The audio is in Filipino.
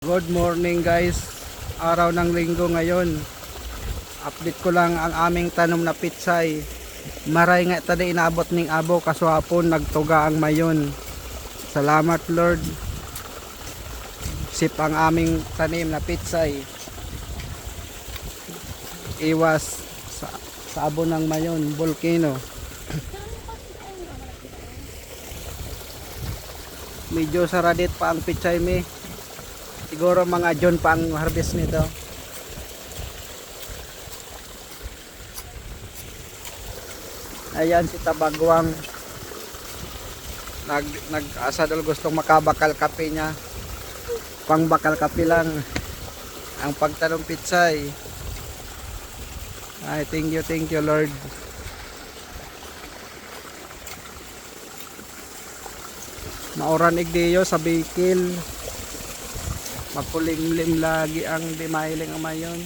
Good morning guys, araw ng linggo ngayon. Update ko lang ang aming tanom na pitsay. Maray nga tadi inaabot ning abo kaso hapon nagtuga ang mayon. Salamat Lord. Sip ang aming tanim na pitsay. Iwas sa abo ng mayon, volcano. Medyo saradit pa ang pitsay mi. Siguro mga June pa ang harvest nito. Ayan si Tabagwang. Nag-asa dal gustong makabakal kape niya. Pang bakal kape lang ang pagtanong pitsay. Ay, thank you Lord. Mauran igdiyo sa bikil. Makulimlim lagi ang di mahiling ang mayon.